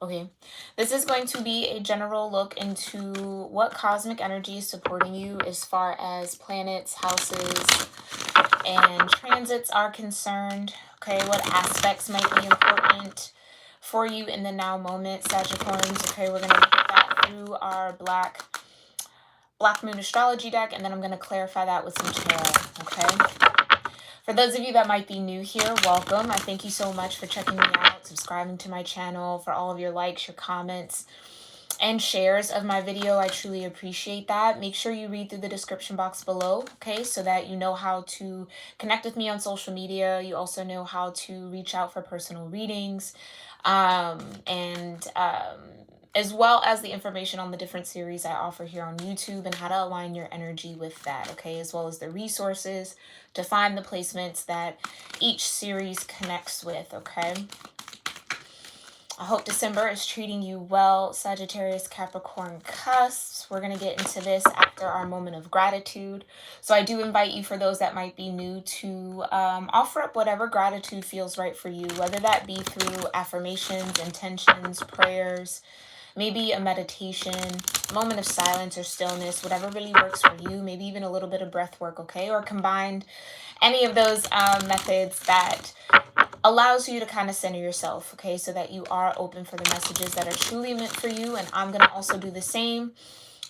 Okay, this is going to be a general look into what cosmic energy is supporting you as far as planets, houses, and transits are concerned. Okay, what aspects might be important for you in the now moment, Sagittarians. Okay, we're going to look at that through our Black Moon astrology deck, and then I'm going to clarify that with some tarot. Okay. For those of you that might be new here, welcome. I thank you so much for checking me out, subscribing to my channel, for all of your likes, your comments, and shares of my video. I truly appreciate that. Make sure you read through the description box below, okay, so that you know how to connect with me on social media. You also know how to reach out for personal readings, as well as the information on the different series I offer here on YouTube and how to align your energy with that, okay, as well as the resources to find the placements that each series connects with, okay? I hope December is treating you well, Sagittarius-Capricorn cusps. We're going to get into this after our moment of gratitude. So I do invite you, for those that might be new, to offer up whatever gratitude feels right for you, whether that be through affirmations, intentions, prayers, maybe a meditation, moment of silence or stillness, whatever really works for you, maybe even a little bit of breath work, okay? Or combined any of those methods that allows you to kind of center yourself, okay? So that you are open for the messages that are truly meant for you. And I'm going to also do the same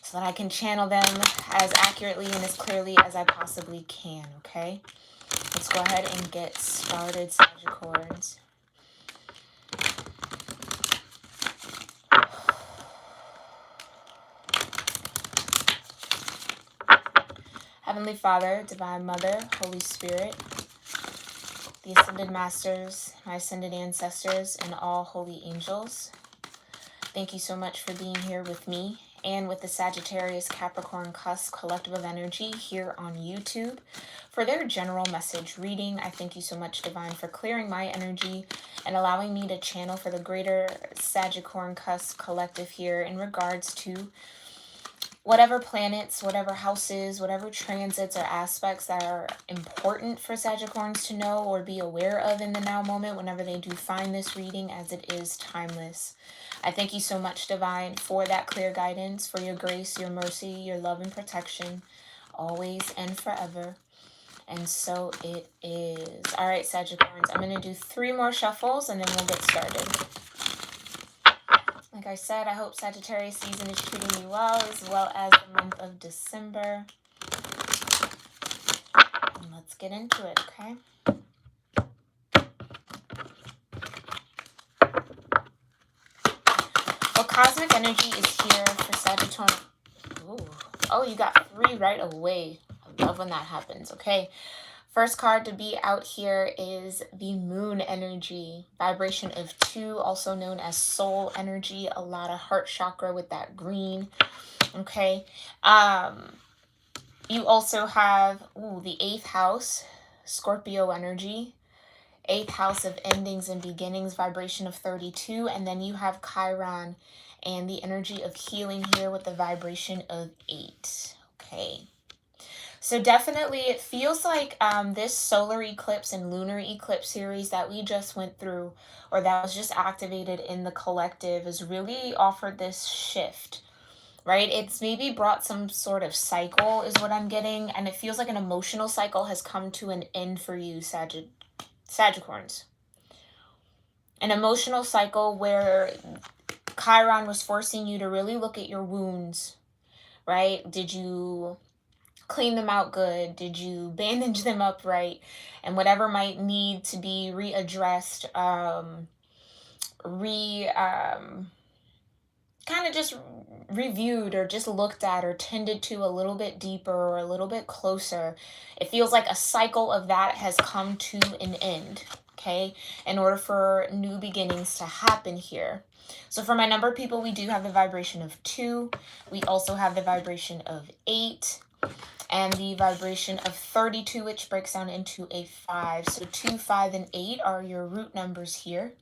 so that I can channel them as accurately and as clearly as I possibly can, okay? Let's go ahead and get started, Sagittarians. Heavenly Father, Divine Mother, Holy Spirit, the Ascended Masters, my Ascended Ancestors, and all holy angels, thank you so much for being here with me and with the Sagittarius-Capricorn cusp collective of energy here on YouTube for their general message reading. I thank you so much, Divine, for clearing my energy and allowing me to channel for the greater Sagittarian cusp collective here in regards to whatever planets, whatever houses, whatever transits or aspects that are important for Sagittarians to know or be aware of in the now moment whenever they do find this reading, as it is timeless. I thank you so much, Divine, for that clear guidance, for your grace, your mercy, your love and protection, always and forever. And so it is. All right, Sagittarians, I'm going to do 3 more shuffles and then we'll get started. Like I said, I hope Sagittarius season is treating you well as the month of December. And let's get into it, okay? Well, cosmic energy is here for Sagittarius. Ooh. Oh, you got 3 right away. I love when that happens, okay? First card to be out here is the moon energy, vibration of 2, also known as soul energy, a lot of heart chakra with that green, okay? You also have, the 8th house, Scorpio energy, 8th house of endings and beginnings, vibration of 32, and then you have Chiron and the energy of healing here with the vibration of 8, okay? So definitely it feels like this solar eclipse and lunar eclipse series that we just went through, or that was just activated in the collective, has really offered this shift, right? It's maybe brought some sort of cycle is what I'm getting. And it feels like an emotional cycle has come to an end for you, Sagittarians. An emotional cycle where Chiron was forcing you to really look at your wounds, right? Did you clean them out good? Did you bandage them up right? And whatever might need to be readdressed, kind of just reviewed or just looked at or tended to a little bit deeper or a little bit closer. It feels like a cycle of that has come to an end, okay, in order for new beginnings to happen here. So for my number of people, we do have the vibration of 2. We also have the vibration of 8. And the vibration of 32, which breaks down into a 5. So 2, 5, and 8 are your root numbers here.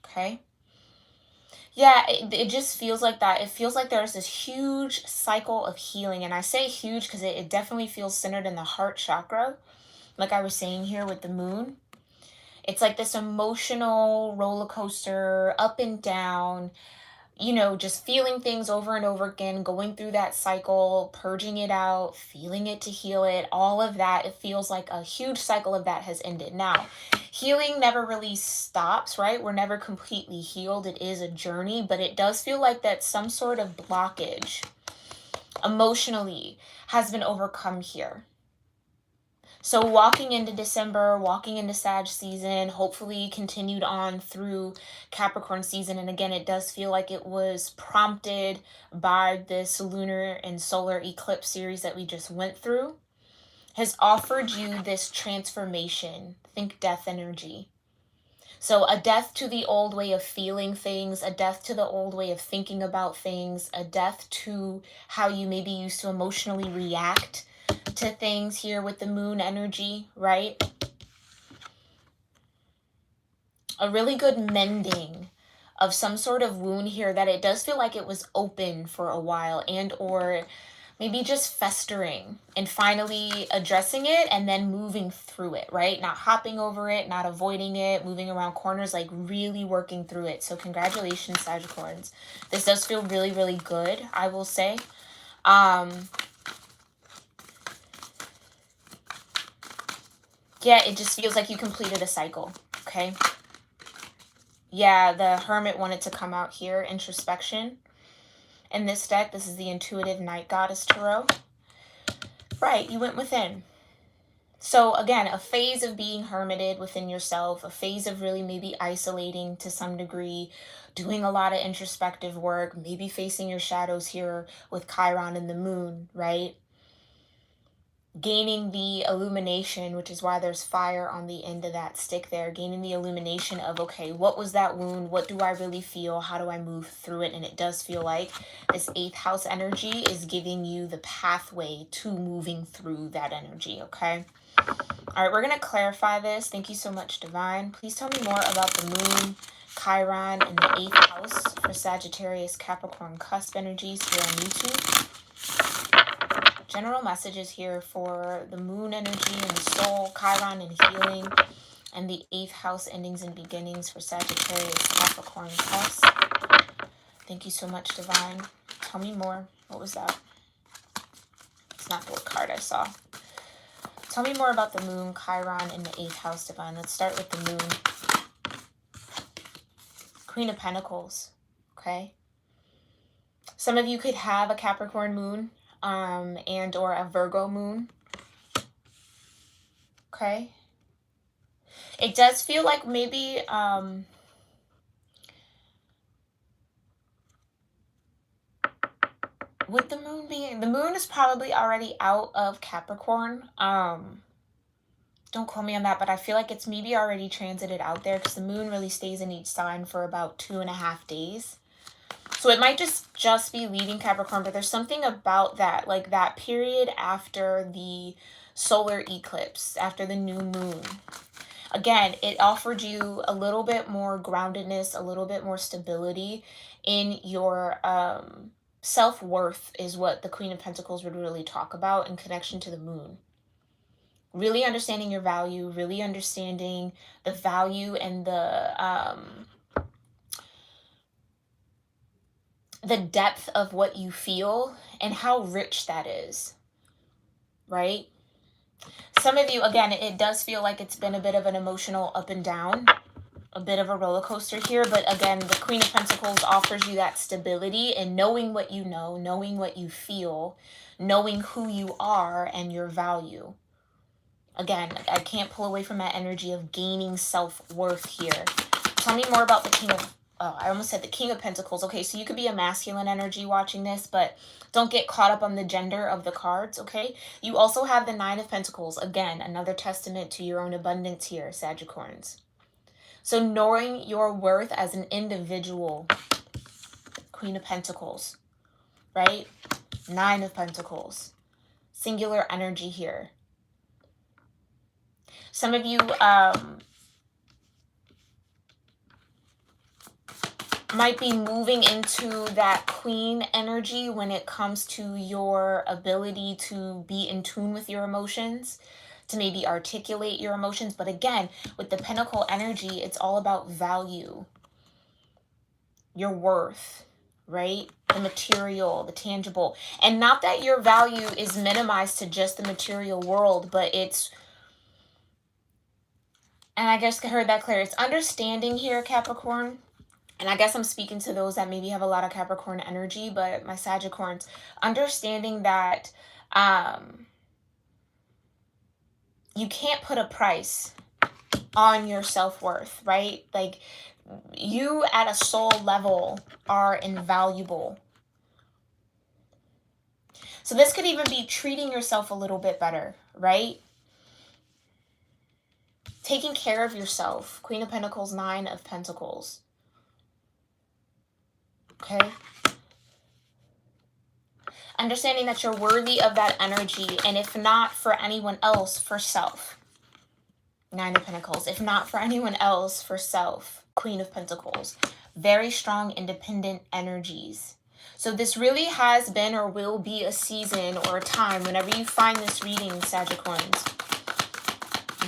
Okay. Yeah, it just feels like that. It feels like there's this huge cycle of healing. And I say huge because it definitely feels centered in the heart chakra. Like I was saying here with the moon. It's like this emotional roller coaster, up and down, you know, just feeling things over and over again, going through that cycle, purging it out, feeling it to heal it, all of that. It feels like a huge cycle of that has ended. Now, healing never really stops, right? We're never completely healed. It is a journey, but it does feel like that some sort of blockage emotionally has been overcome here. So walking into December, walking into Sag season, hopefully continued on through Capricorn season. And again, it does feel like it was prompted by this lunar and solar eclipse series that we just went through, has offered you this transformation. Think death energy. So a death to the old way of feeling things, a death to the old way of thinking about things, a death to how you maybe used to emotionally react to things here with the moon energy, right? A really good mending of some sort of wound here that it does feel like it was open for a while, and or maybe just festering, and finally addressing it and then moving through it, right? Not hopping over it, not avoiding it, moving around corners, like really working through it. So congratulations, Sagittarians. This does feel really, really good, I will say. Yeah, it just feels like you completed a cycle, okay? Yeah, the Hermit wanted to come out here, introspection. In this deck, this is the Intuitive Night Goddess Tarot. Right, you went within. So again, a phase of being hermited within yourself, a phase of really maybe isolating to some degree, doing a lot of introspective work, maybe facing your shadows here with Chiron and the moon, right? Gaining the illumination, which is why there's fire on the end of that stick there, gaining the illumination of, okay, what was that wound? What do I really feel? How do I move through it? And it does feel like this 8th house energy is giving you the pathway to moving through that energy, okay? All right, we're going to clarify this. Thank you so much, Divine. Please tell me more about the moon, Chiron, and the 8th house for Sagittarius-Capricorn cusp energies here on YouTube. General messages here for the moon energy and the soul, Chiron and healing, and the 8th house endings and beginnings for Sagittarius-Capricorn cusp. Thank you so much, Divine. Tell me more. What was that? It's not the card I saw. Tell me more about the moon, Chiron, and the 8th house, Divine. Let's start with the moon. Queen of Pentacles, okay? Some of you could have a Capricorn moon and or a Virgo moon, okay? It does feel like maybe with the moon being, the moon is probably already out of Capricorn. Don't quote me on that, but I feel like it's maybe already transited out there because the moon really stays in each sign for about 2.5 days. So it might just be leaving Capricorn, but there's something about that, like that period after the solar eclipse, after the new moon. Again, it offered you a little bit more groundedness, a little bit more stability in your self-worth is what the Queen of Pentacles would really talk about in connection to the moon. Really understanding your value, really understanding the value and the depth of what you feel and how rich that is, right? Some of you, again, it does feel like it's been a bit of an emotional up and down, a bit of a roller coaster here. But again, the Queen of Pentacles offers you that stability and knowing what you know, knowing what you feel, knowing who you are and your value. Again, I can't pull away from that energy of gaining self-worth here. Tell me more about the King of... Oh, I almost said the King of Pentacles. Okay, so you could be a masculine energy watching this, but don't get caught up on the gender of the cards, okay? You also have the Nine of Pentacles. Again, another testament to your own abundance here, Sagittarians. So knowing your worth as an individual, Queen of Pentacles, right? Nine of Pentacles. Singular energy here. Some of you... might be moving into that queen energy when it comes to your ability to be in tune with your emotions, to maybe articulate your emotions. But again, with the Pentacle energy, it's all about value, your worth, right? The material, the tangible. And not that your value is minimized to just the material world, but it's, and I guess I heard that clear, it's understanding here, Capricorn. And I guess I'm speaking to those that maybe have a lot of Capricorn energy, but my Sagittarians, understanding that you can't put a price on your self-worth, right? Like, you at a soul level are invaluable. So this could even be treating yourself a little bit better, right? Taking care of yourself. Queen of Pentacles, Nine of Pentacles. Okay? Understanding that you're worthy of that energy, and if not for anyone else, for self. Nine of Pentacles. If not for anyone else, for self. Queen of Pentacles. Very strong, independent energies. So this really has been or will be a season or a time, whenever you find this reading, Sagittarians,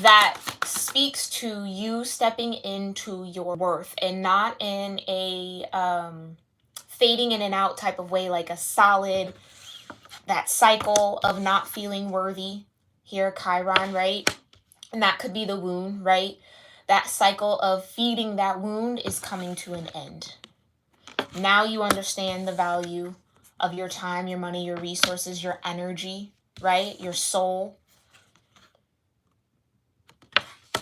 that speaks to you stepping into your worth, and not in a fading in and out type of way, like a solid, that cycle of not feeling worthy here, Chiron, right? And that could be the wound, right? That cycle of feeding that wound is coming to an end. Now you understand the value of your time, your money, your resources, your energy, right? Your soul.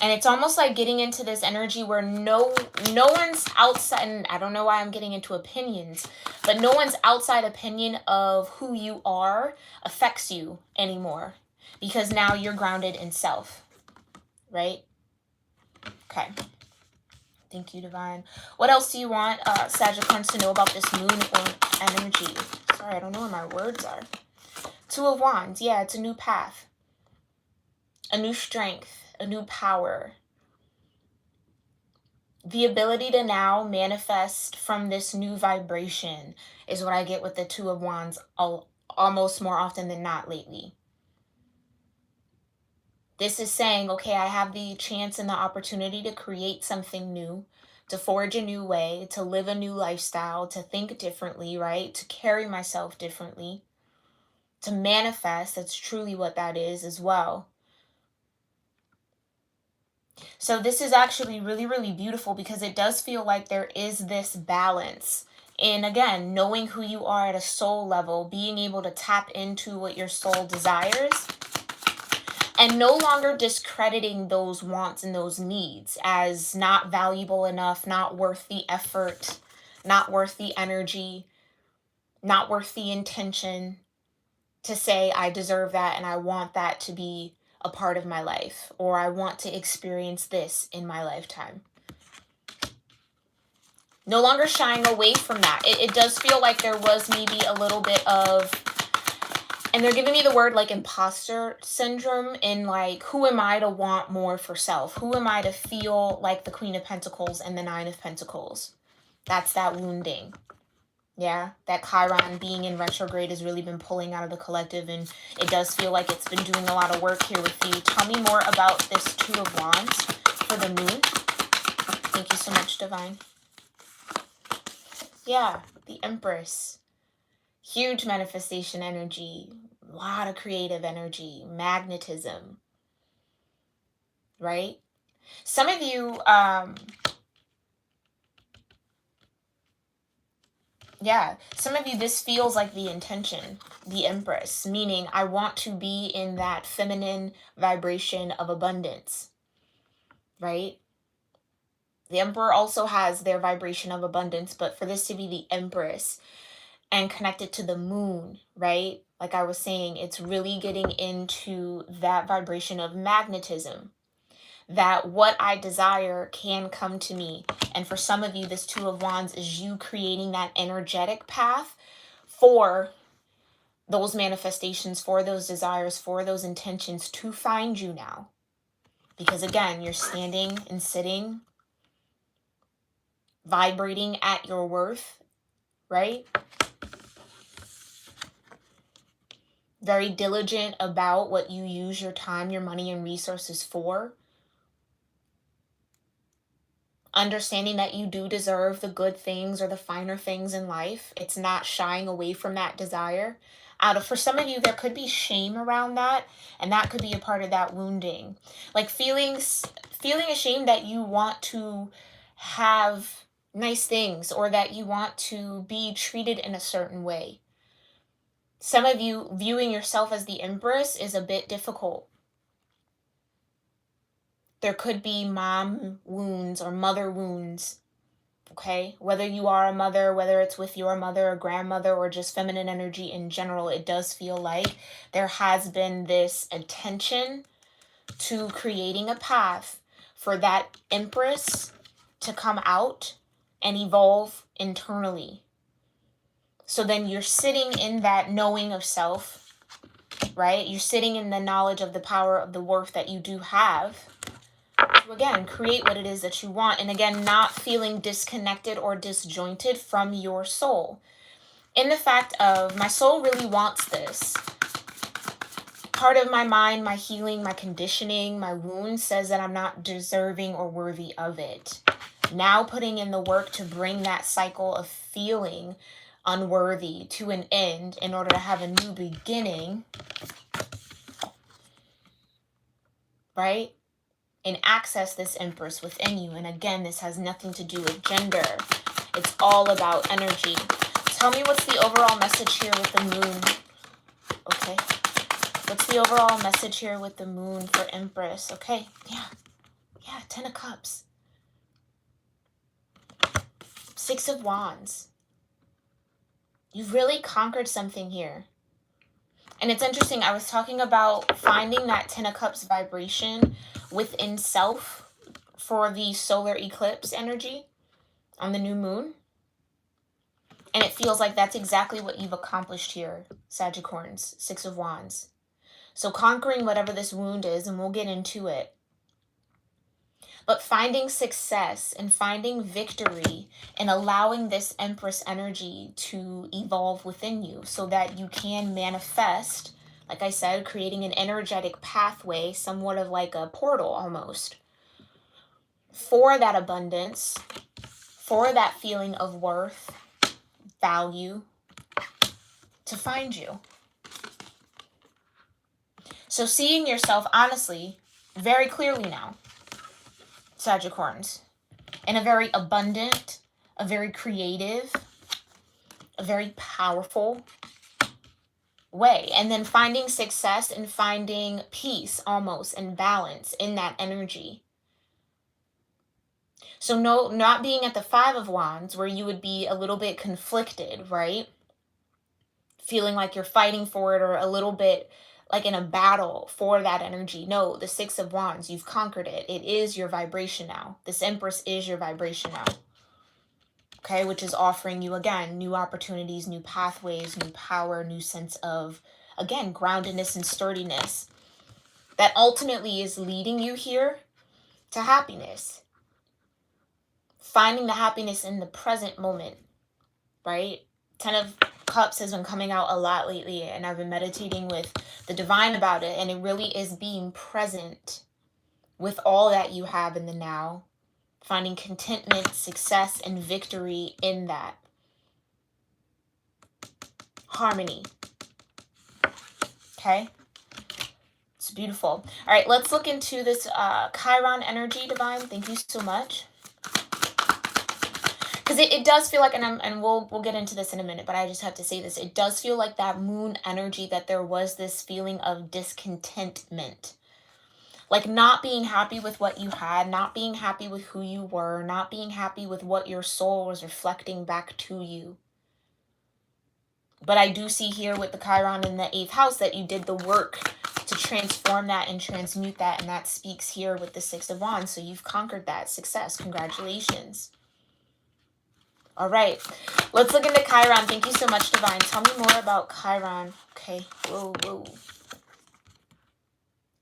And it's almost like getting into this energy where no one's outside, and I don't know why I'm getting into opinions, but no one's outside opinion of who you are affects you anymore, because now you're grounded in self, right? Okay. Thank you, Divine. What else do you want Sagittarius to know about this moon or energy? Sorry, I don't know where my words are. Two of Wands. Yeah, it's a new path. A new strength. A new power. The ability to now manifest from this new vibration is what I get with the Two of Wands almost more often than not lately. This is saying, okay, I have the chance and the opportunity to create something new, to forge a new way, to live a new lifestyle, to think differently, right? To carry myself differently, to manifest. That's truly what that is as well. So this is actually really, really beautiful, because it does feel like there is this balance in, again, knowing who you are at a soul level, being able to tap into what your soul desires, and no longer discrediting those wants and those needs as not valuable enough, not worth the effort, not worth the energy, not worth the intention to say, I deserve that and I want that to be a part of my life, or I want to experience this in my lifetime. No longer shying away from that. It does feel like there was maybe a little bit of, and they're giving me the word like imposter syndrome, in like, who am I to want more for self? Who am I to feel like the Queen of Pentacles and the Nine of Pentacles? That's that wounding. Yeah, that Chiron being in retrograde has really been pulling out of the collective, and it does feel like it's been doing a lot of work here with you. Tell me more about this Two of Wands for the moon. Thank you so much, Divine. Yeah, the Empress. Huge manifestation energy, a lot of creative energy, magnetism, right? Some of you, some of you, this feels like the intention, the Empress, meaning I want to be in that feminine vibration of abundance, right? The Emperor also has their vibration of abundance, but for this to be the Empress and connected to the moon, right? Like I was saying, it's really getting into that vibration of magnetism, that what I desire can come to me. And for some of you, this Two of Wands is you creating that energetic path for those manifestations, for those desires, for those intentions to find you now. Because again, you're standing and sitting, vibrating at your worth, right? very diligent about what you use your time, your money, and resources for. Understanding that you do deserve the good things or the finer things in life. It's not shying away from that desire. For some of you, there could be shame around that, and that could be a part of that wounding. Like feeling ashamed that you want to have nice things or that you want to be treated in a certain way. Some of you viewing yourself as the Empress is a bit difficult. There could be mom wounds or mother wounds, okay? Whether you are a mother, whether it's with your mother or grandmother or just feminine energy in general, it does feel like there has been this attention to creating a path for that Empress to come out and evolve internally. So then you're sitting in that knowing of self, right? You're sitting in the knowledge of the power of the worth that you do have to, again, create what it is that you want. And again, not feeling disconnected or disjointed from your soul. In the fact of, my soul really wants this. Part of my mind, my healing, my conditioning, my wound says that I'm not deserving or worthy of it. Now putting in the work to bring that cycle of feeling unworthy to an end in order to have a new beginning, right? And access this Empress within you. And again, this has nothing to do with gender. It's all about energy. Tell me what's the overall message here with the moon. Okay. What's the overall message here with the moon for Empress? Okay. Yeah. 10 of Cups. 6 of Wands. You've really conquered something here. And it's interesting. I was talking about finding that 10 of Cups vibration within self for the solar eclipse energy on the new moon. And it feels like that's exactly what you've accomplished here, Sagittarians, 6 of Wands. So conquering whatever this wound is, and we'll get into it. But finding success and finding victory and allowing this Empress energy to evolve within you so that you can manifest, like I said, creating an energetic pathway, somewhat of like a portal almost, for that abundance, for that feeling of worth, value, to find you. So seeing yourself, honestly, very clearly now, Sagittarians, in a very abundant, a very creative, a very powerful way. And then finding success and finding peace almost and balance in that energy. So not being at the 5 of Wands where you would be a little bit conflicted, right? Feeling like you're fighting for it or a little bit like in a battle for that energy. No, the 6 of Wands, you've conquered it. It is your vibration now. This Empress is your vibration now. Okay, which is offering you, again, new opportunities, new pathways, new power, new sense of, again, groundedness and sturdiness. That ultimately is leading you here to happiness. Finding the happiness in the present moment, right? 10 of Cups has been coming out a lot lately, and I've been meditating with the divine about it, and it really is being present with all that you have in the now, finding contentment, success, and victory in that. Harmony. Okay? It's beautiful. All right, let's look into this Chiron energy, divine. Thank you so much. Because it does feel like, and we'll get into this in a minute, but I just have to say this. It does feel like that moon energy, that there was this feeling of discontentment. Like not being happy with what you had, not being happy with who you were, not being happy with what your soul was reflecting back to you. But I do see here with the Chiron in the 8th house that you did the work to transform that and transmute that. And that speaks here with the 6 of Wands. So you've conquered that. Success. Congratulations. All right. Let's look into Chiron. Thank you so much, divine. Tell me more about Chiron. Okay. Whoa.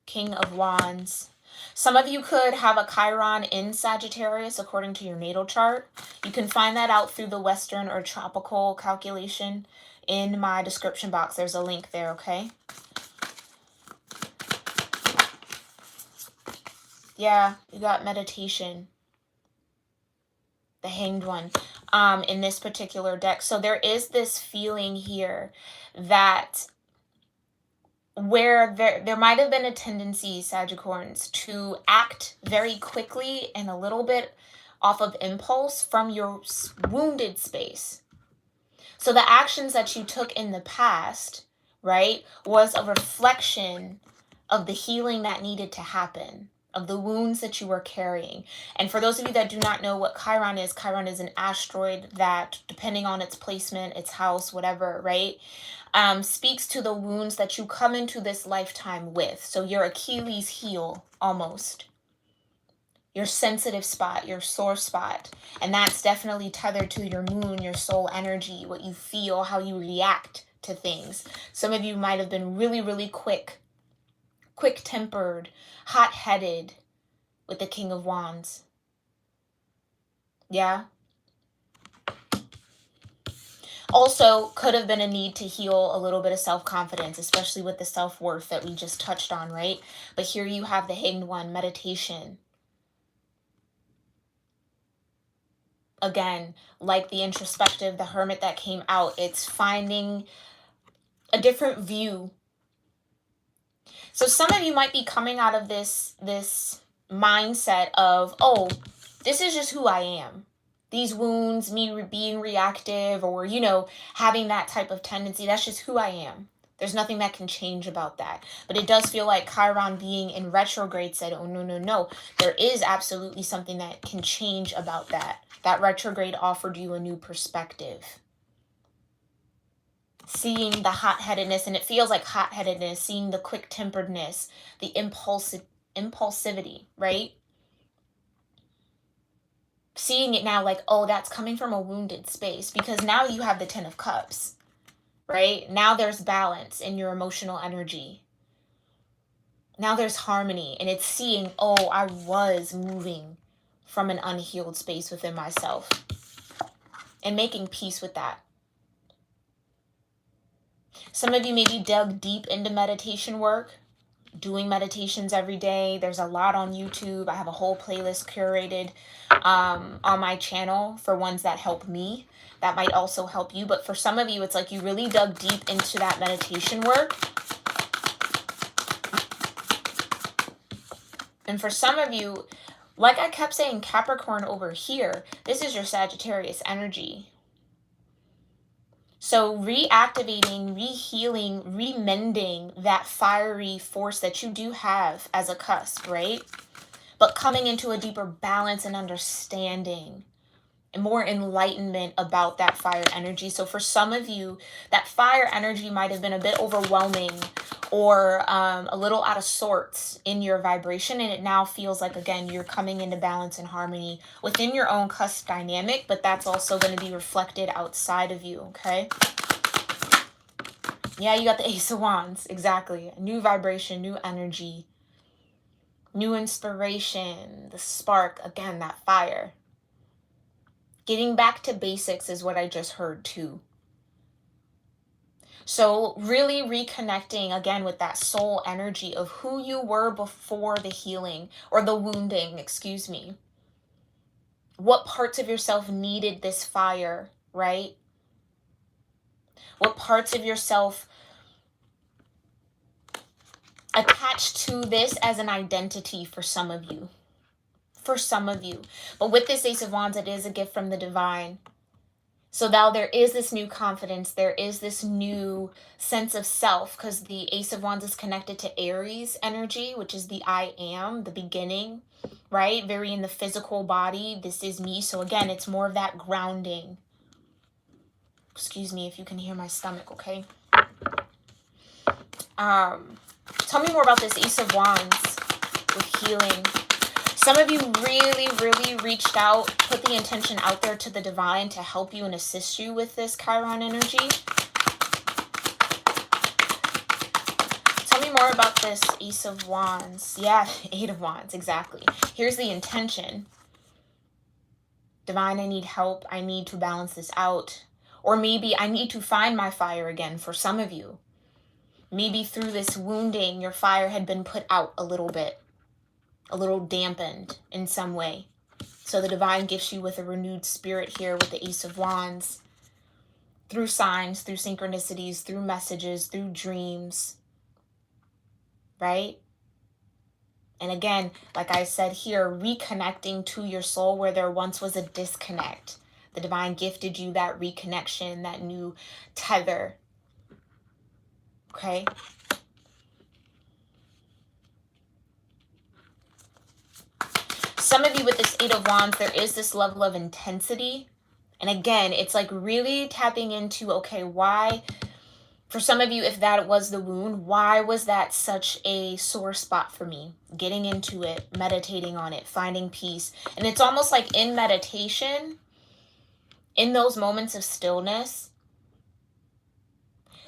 King of Wands. Some of you could have a Chiron in Sagittarius according to your natal chart. You can find that out through the Western or tropical calculation in my description box. There's a link there, okay? Yeah, you got meditation. The Hanged One in this particular deck. So there is this feeling here that where there might have been a tendency, Sagittarians, to act very quickly and a little bit off of impulse from your wounded space. So the actions that you took in the past, right, was a reflection of the healing that needed to happen, of the wounds that you were carrying. And for those of you that do not know what Chiron is an asteroid that, depending on its placement, its house, whatever, right, speaks to the wounds that you come into this lifetime with. So your Achilles heel, almost. Your sensitive spot, your sore spot. And that's definitely tethered to your moon, your soul energy, what you feel, how you react to things. Some of you might have been really, really quick-tempered, hot-headed with the King of Wands. Yeah. Also, could have been a need to heal a little bit of self-confidence, especially with the self-worth that we just touched on, right? But here you have the Hanged One, meditation. Again, like the introspective, the Hermit that came out, it's finding a different view. So some of you might be coming out of this mindset of, oh, this is just who I am. These wounds, me being reactive or, you know, having that type of tendency, that's just who I am. There's nothing that can change about that. But it does feel like Chiron being in retrograde said, oh, no. There is absolutely something that can change about that. That retrograde offered you a new perspective. Seeing the hot-headedness, and it feels like hot-headedness, seeing the quick-temperedness, the impulsivity, right? Seeing it now like, oh, that's coming from a wounded space, because now you have the Ten of Cups, right? Now there's balance in your emotional energy. Now there's harmony, and it's seeing, oh, I was moving from an unhealed space within myself and making peace with that. Some of you maybe dug deep into meditation work, doing meditations every day. There's a lot on YouTube. I have a whole playlist curated on my channel for ones that help me. That might also help you. But for some of you, it's like you really dug deep into that meditation work. And for some of you, like I kept saying, Capricorn over here, this is your Sagittarius energy. So reactivating, rehealing, remending that fiery force that you do have as a cusp, right? But coming into a deeper balance and understanding and more enlightenment about that fire energy. So for some of you, that fire energy might have been a bit overwhelming or a little out of sorts in your vibration. And it now feels like, again, you're coming into balance and harmony within your own cusp dynamic, but that's also going to be reflected outside of you, okay? Yeah, you got the Ace of Wands, exactly. New vibration, new energy, new inspiration, the spark, again, that fire. Getting back to basics is what I just heard too. So really reconnecting again with that soul energy of who you were before the healing or the wounding, excuse me. What parts of yourself needed this fire, right? What parts of yourself attached to this as an identity for some of you. For some of you. But with this Ace of Wands, it is a gift from the divine. So now there is this new confidence, there is this new sense of self, because the Ace of Wands is connected to Aries energy, which is the I am, the beginning, right? Very in the physical body, this is me. So again, it's more of that grounding. Excuse me if you can hear my stomach, okay? Tell me more about this Ace of Wands with healing. Some of you really reached out, put the intention out there to the divine to help you and assist you with this Chiron energy. Tell me more about this Ace of Wands. Yeah, Eight of Wands, exactly. Here's the intention. Divine, I need help. I need to balance this out. Or maybe I need to find my fire again for some of you. Maybe through this wounding, your fire had been put out a little bit, a little dampened in some way. So the divine gifts you with a renewed spirit here with the Ace of Wands. Through signs, through synchronicities, through messages, through dreams. Right? And again, like I said here, reconnecting to your soul where there once was a disconnect. The divine gifted you that reconnection, that new tether. Okay? Some of you with this Eight of Wands, there is this level of intensity. And again, it's like really tapping into, okay, why? For some of you, if that was the wound, why was that such a sore spot for me? Getting into it, meditating on it, finding peace. And it's almost like in meditation, in those moments of stillness,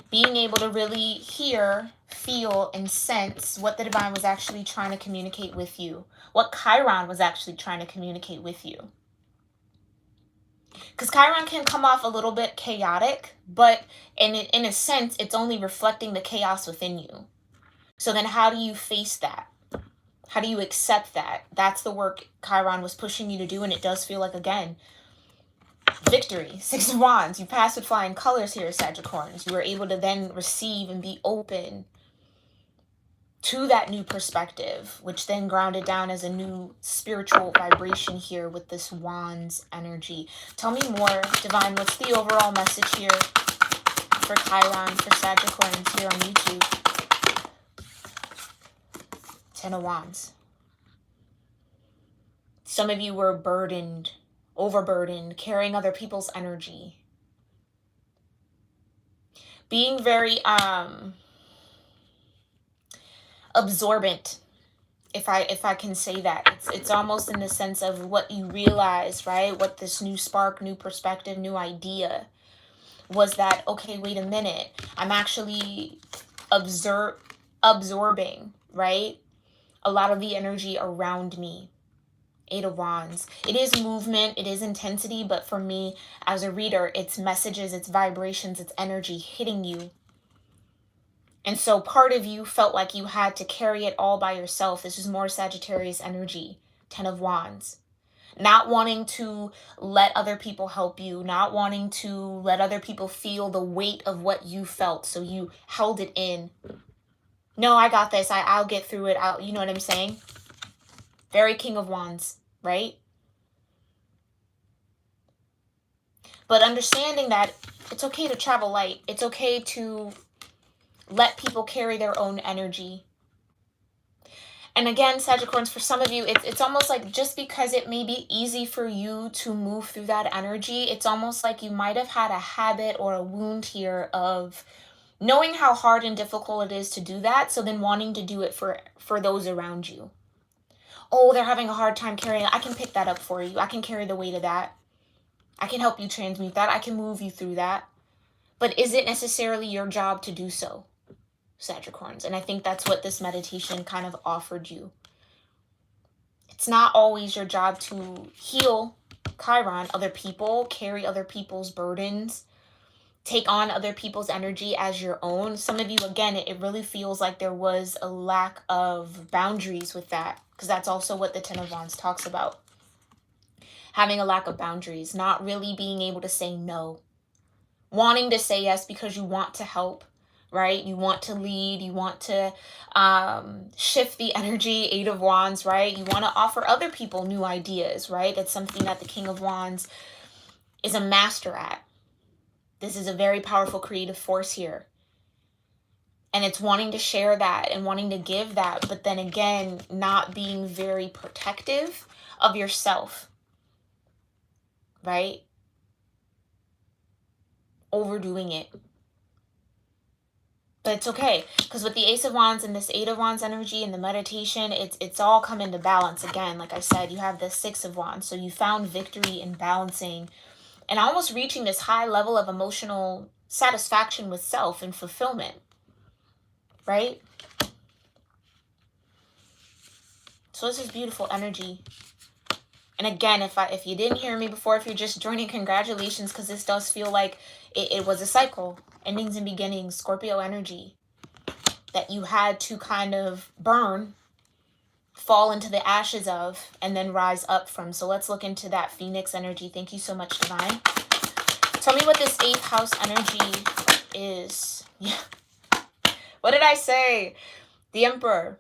being able to really hear, feel, and sense what the divine was actually trying to communicate with you. What Chiron was actually trying to communicate with you. Because Chiron can come off a little bit chaotic, but in a sense, it's only reflecting the chaos within you. So then how do you face that? How do you accept that? That's the work Chiron was pushing you to do, and it does feel like, again, victory. Six of Wands. You passed with flying colors here, Sagittarians. You were able to then receive and be open to that new perspective, which then grounded down as a new spiritual vibration here with this Wands energy. Tell me more, Divine. What's the overall message here for Chiron, for Sagittarians here on YouTube? Ten of Wands. Some of you were burdened, overburdened, carrying other people's energy. Being very absorbent, if I can say that. It's almost in the sense of what you realize, right? What this new spark, new perspective, new idea was that, okay, wait a minute. I'm actually absorbing, right? A lot of the energy around me. Eight of Wands. It is movement, it is intensity, but for me as a reader, it's messages, it's vibrations, it's energy hitting you. And so part of you felt like you had to carry it all by yourself. This is more Sagittarius energy. Ten of Wands. Not wanting to let other people help you. Not wanting to let other people feel the weight of what you felt. So you held it in. No, I got this. I'll get through it. You know what I'm saying? Very King of Wands, right? But understanding that it's okay to travel light. It's okay to let people carry their own energy. And again, Sagittarians, for some of you, it's almost like just because it may be easy for you to move through that energy, it's almost like you might have had a habit or a wound here of knowing how hard and difficult it is to do that, so then wanting to do it for those around you. Oh, they're having a hard time carrying it. I can pick that up for you. I can carry the weight of that. I can help you transmute that. I can move you through that. But is it necessarily your job to do so, Sagittarians? And I think that's what this meditation kind of offered you. It's not always your job to heal Chiron, other people, carry other people's burdens, take on other people's energy as your own. Some of you, again, it really feels like there was a lack of boundaries with that, because that's also what the Ten of Wands talks about. Having a lack of boundaries, not really being able to say no. Wanting to say yes because you want to help, right? You want to lead. You want to shift the energy. Eight of Wands, right? You want to offer other people new ideas, right? That's something that the King of Wands is a master at. This is a very powerful creative force here. And it's wanting to share that and wanting to give that, but then again, not being very protective of yourself, right? Overdoing it. But it's okay, because with the Ace of Wands and this Eight of Wands energy and the meditation, it's all come into balance again. Like I said, you have the Six of Wands. So you found victory in balancing and almost reaching this high level of emotional satisfaction with self and fulfillment, right? So this is beautiful energy. And again, if you didn't hear me before, if you're just joining, congratulations, because this does feel like It was a cycle, endings and beginnings, Scorpio energy that you had to kind of burn, fall into the ashes of, and then rise up from. So let's look into that Phoenix energy. Thank you so much, Divine. Tell me what this 8th house energy is. Yeah. What did I say? The Emperor.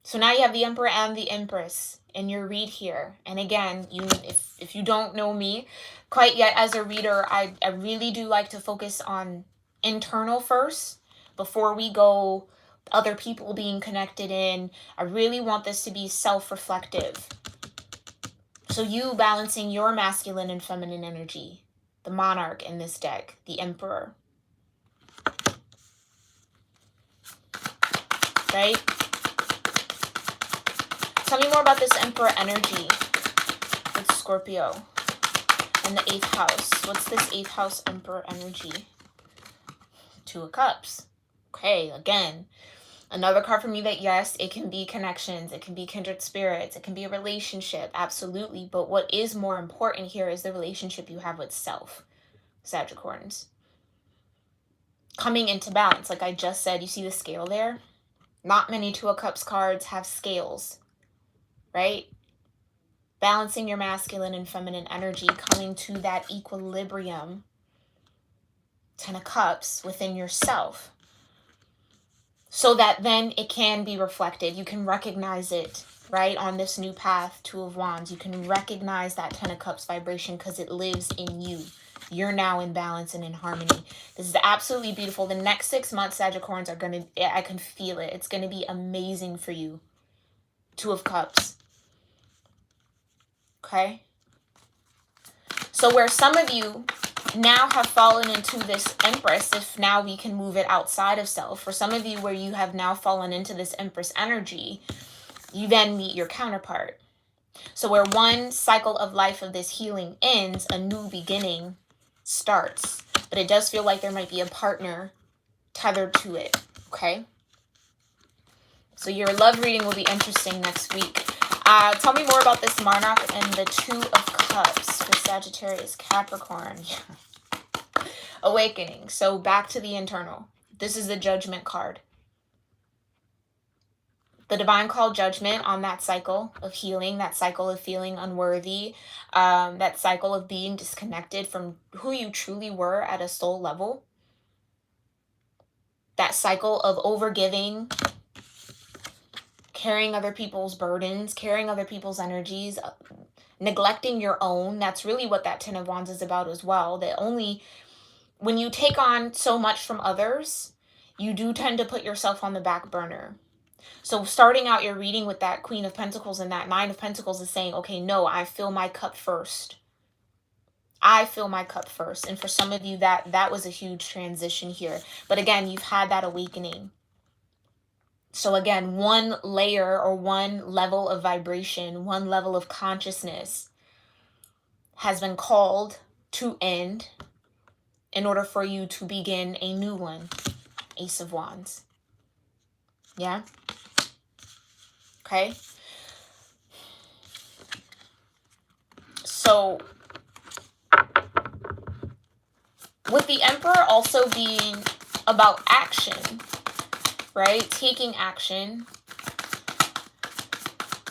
So now you have the Emperor and the Empress in your read here. And again, if you don't know me quite yet as a reader, I really do like to focus on internal first before we go other people being connected in. I really want this to be self-reflective. So you balancing your masculine and feminine energy. The Monarch in this deck, the Emperor. Right? Tell me more about this Emperor energy with Scorpio and the 8th house. What's this 8th house Emperor energy? 2 of Cups. Okay, again, another card for me that yes, it can be connections, it can be kindred spirits, it can be a relationship, absolutely. But what is more important here is the relationship you have with self, Sagittarians. Coming into balance, like I just said, you see the scale there? Not many 2 of Cups cards have scales, right? Balancing your masculine and feminine energy, coming to that equilibrium, 10 of Cups within yourself. So that then it can be reflected. You can recognize it, right? On this new path, 2 of Wands. You can recognize that 10 of Cups vibration because it lives in you. You're now in balance and in harmony. This is absolutely beautiful. The next 6 months, Sagittarians, are going to, I can feel it. It's going to be amazing for you. 2 of Cups. Okay? So where some of you now have fallen into this Empress, if now we can move it outside of self, for some of you where you have now fallen into this Empress energy, you then meet your counterpart. So where one cycle of life of this healing ends, a new beginning starts. But it does feel like there might be a partner tethered to it, okay? So your love reading will be interesting next week. Tell me more about this Monarch and the 2 of Cups for Sagittarius-Capricorn. Awakening. So back to the internal. This is the Judgment card. The divine call judgment on that cycle of healing, that cycle of feeling unworthy, that cycle of being disconnected from who you truly were at a soul level. That cycle of overgiving, carrying other people's burdens, carrying other people's energies, neglecting your own. That's really what that 10 of Wands is about as well. That only when you take on so much from others, you do tend to put yourself on the back burner. So starting out your reading with that Queen of Pentacles and that 9 of Pentacles is saying, okay, no, I fill my cup first. I fill my cup first. And for some of you, that was a huge transition here. But again, you've had that awakening. So again, one layer or one level of vibration, one level of consciousness has been called to end in order for you to begin a new one. Ace of Wands. Yeah? Okay? So, with the Emperor also being about action, right? Taking action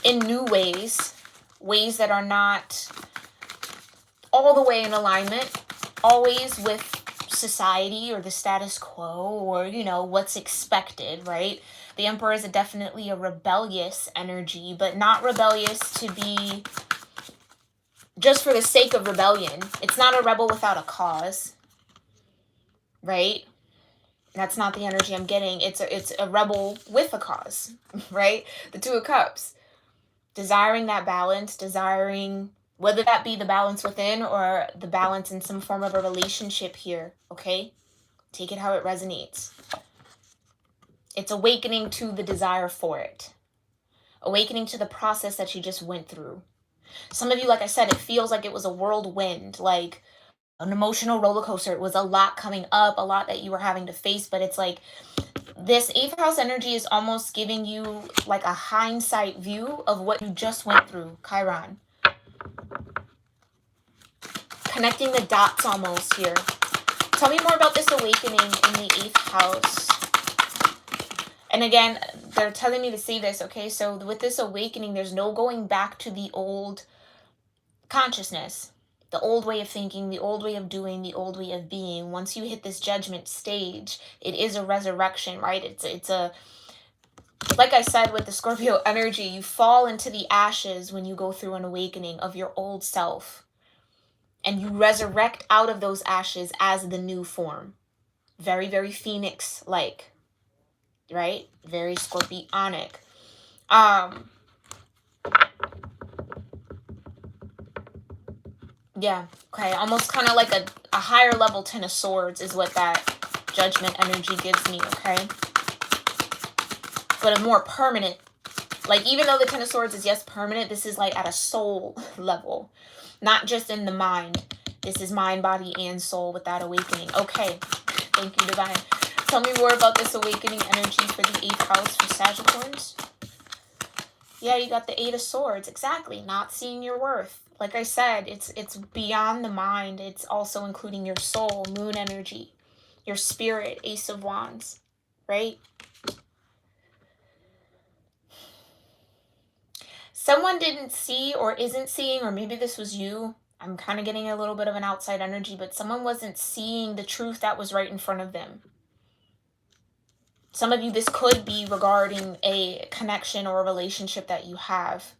in new ways, ways that are not all the way in alignment, always with society or the status quo or, you know, what's expected, right? The Emperor is definitely a rebellious energy, but not rebellious to be just for the sake of rebellion. It's not a rebel without a cause, right? That's not the energy I'm getting. It's a rebel with a cause, right? The 2 of Cups. Desiring that balance, desiring whether that be the balance within or the balance in some form of a relationship here, okay? Take it how it resonates. It's awakening to the desire for it. Awakening to the process that you just went through. Some of you, like I said, it feels like it was a whirlwind, like an emotional roller coaster. It was a lot coming up, a lot that you were having to face, but it's like this 8th house energy is almost giving you like a hindsight view of what you just went through, Chiron. Connecting the dots almost here Tell me more about this awakening in the 8th house. And again, they're telling me to say this, okay? So with this awakening, there's no going back to the old consciousness, the old way of thinking, the old way of doing, the old way of being. Once you hit this judgment stage, it is a resurrection, right? It's a, like I said with the Scorpio energy, you fall into the ashes when you go through an awakening of your old self. And you resurrect out of those ashes as the new form. Very, very phoenix-like, right? Very scorpionic. Yeah, okay. Almost kind of like a higher level 10 of swords is what that judgment energy gives me, okay? But a more permanent, like even though the 10 of swords is, yes, permanent, this is like at a soul level, not just in the mind. This is mind, body, and soul with that awakening. Okay, thank you, Divine. Tell me more about this awakening energy for the 8th house for Sagittarius. Yeah, you got the 8 of swords. Exactly, not seeing your worth. Like I said, it's beyond the mind. It's also including your soul, moon energy, your spirit, Ace of Wands, right? Someone didn't see or isn't seeing, or maybe this was you. I'm kind of getting a little bit of an outside energy, but someone wasn't seeing the truth that was right in front of them. Some of you, this could be regarding a connection or a relationship that you have.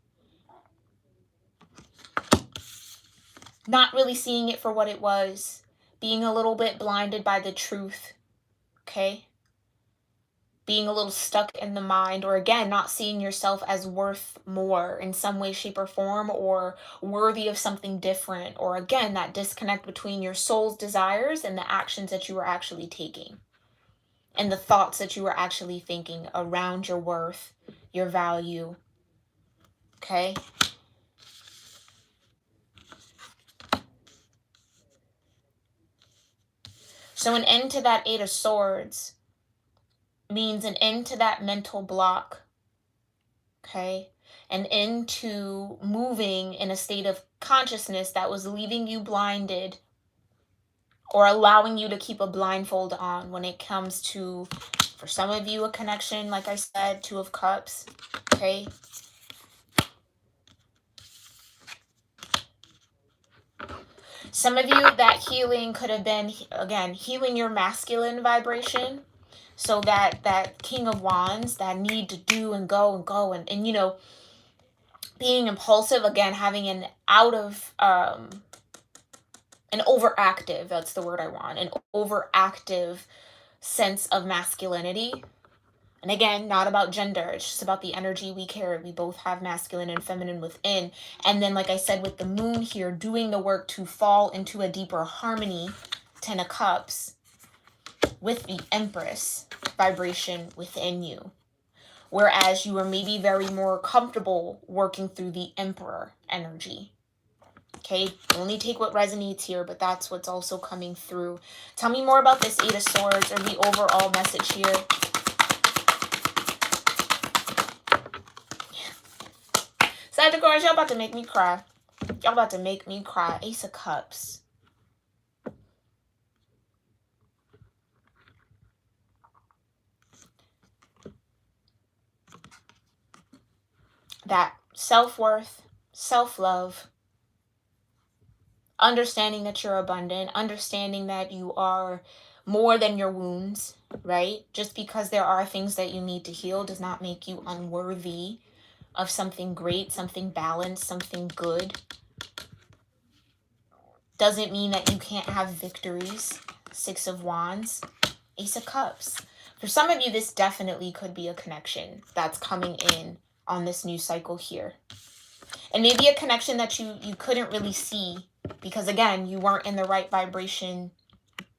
Not really seeing it for what it was. Being a little bit blinded by the truth. Okay? Being a little stuck in the mind, or again, not seeing yourself as worth more in some way, shape, or form, or worthy of something different, or again, that disconnect between your soul's desires and the actions that you are actually taking, and the thoughts that you are actually thinking around your worth, your value. Okay? So an end to that 8 of swords means an end to that mental block, okay? An end to moving in a state of consciousness that was leaving you blinded or allowing you to keep a blindfold on when it comes to, for some of you, a connection, like I said, 2 of Cups, okay? Some of you, that healing could have been, again, healing your masculine vibration. So that King of Wands, that need to do and go and you know, being impulsive, again, having an an overactive, that's the word I want, an overactive sense of masculinity. And again, not about gender, it's just about the energy we carry. We both have masculine and feminine within. And then, like I said, with the moon here, doing the work to fall into a deeper harmony, 10 of Cups, with the Empress vibration within you. Whereas you are maybe very more comfortable working through the Emperor energy. Okay, only take what resonates here, but that's what's also coming through. Tell me more about this 8 of Swords, or the overall message here. Sagittarius, y'all about to make me cry. Y'all about to make me cry. Ace of Cups. That self-worth, self-love, understanding that you're abundant, understanding that you are more than your wounds, right? Just because there are things that you need to heal does not make you unworthy of something great, something balanced, something good. Doesn't mean that you can't have victories. 6 of Wands, Ace of Cups. For some of you, this definitely could be a connection that's coming in on this new cycle here. And maybe a connection that you couldn't really see because, again, you weren't in the right vibration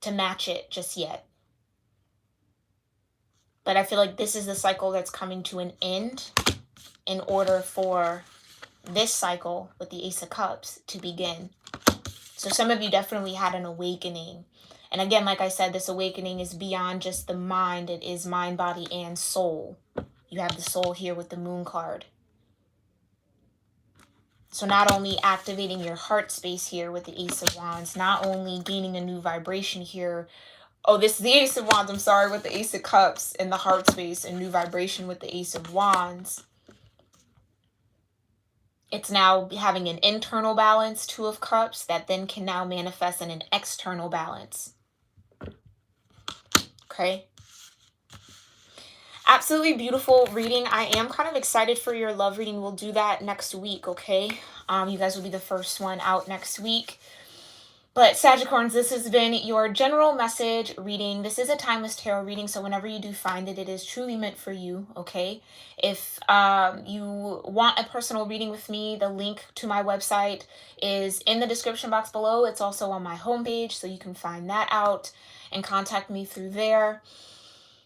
to match it just yet. But I feel like this is the cycle that's coming to an end in order for this cycle with the Ace of Cups to begin. So some of you definitely had an awakening. And again, like I said, this awakening is beyond just the mind. It is mind, body, and soul. You have the soul here with the Moon card. So not only activating your heart space here with the Ace of Wands, not only gaining a new vibration here. Oh, this is the Ace of Wands, I'm sorry, with the Ace of Cups and the heart space and new vibration with the Ace of Wands. It's now having an internal balance, Two of Cups, that then can now manifest in an external balance. Okay. Absolutely beautiful reading. I am kind of excited for your love reading. We'll do that next week, okay? You guys will be the first one out next week. But Sagittarians, this has been your general message reading. This is a timeless tarot reading, so whenever you do find it, it is truly meant for you, okay? If you want a personal reading with me, the link to my website is in the description box below. It's also on my homepage, so you can find that out and contact me through there.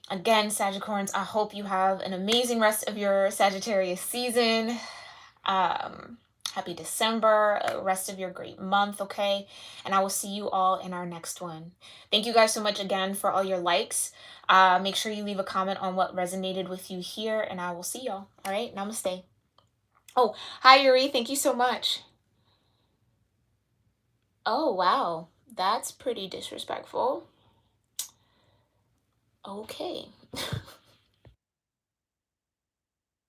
Again, Sagittarians, I hope you have an amazing rest of your Sagittarius season. Happy December, rest of your great month, okay? And I will see you all in our next one. Thank you guys so much again for all your likes. Make sure you leave a comment on what resonated with you here, and I will see y'all. All right, namaste. Oh, hi, Yuri. Thank you so much. Oh, wow. That's pretty disrespectful. Okay.